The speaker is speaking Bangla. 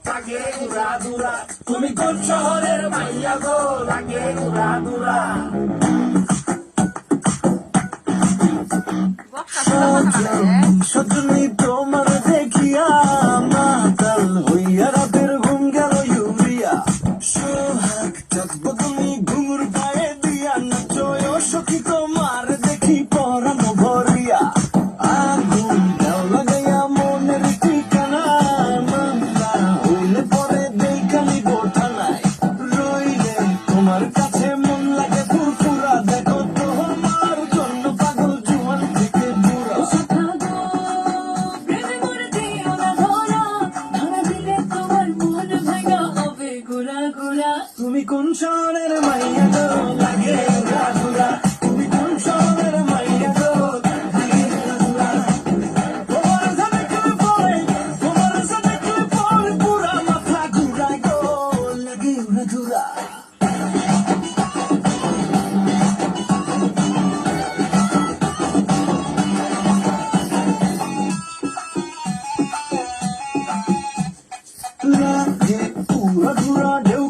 লাগে উড়া দুরা তুমি কোন শহরের মাইয়া গো লাগে উড়া দুরা সজনী তোমার দেখিয়া মাতাল হইয়া রাতের ঘুম গেল ইউরিয়া সোহাগ চাঁদবো তুমি ঘুঙুর পায়ে দিয়া নাচো সখী তোমার দেখি পরানো ভরিয়া আগুন দাও লাগাইয়া মনের ঠিকানা মামলা হইলে পরে দেখালি বোঠানায় রইলে তোমার কাছে মন লাগে ফুরফুরা দেখো তোমার জন্য পাগল জুয়ান থেকে বুড়া তুমি কোন শহরের মাইয়া গো লাগে উড়া দুরা তুমি কোন শহরের মাইয়া গো লাগে উড়া দুরা তোমার সাথে পরে পুরা মাথা ঘুরায় গো লাগে উড়া দুরা লাগে উড়া দুরা ঢেউ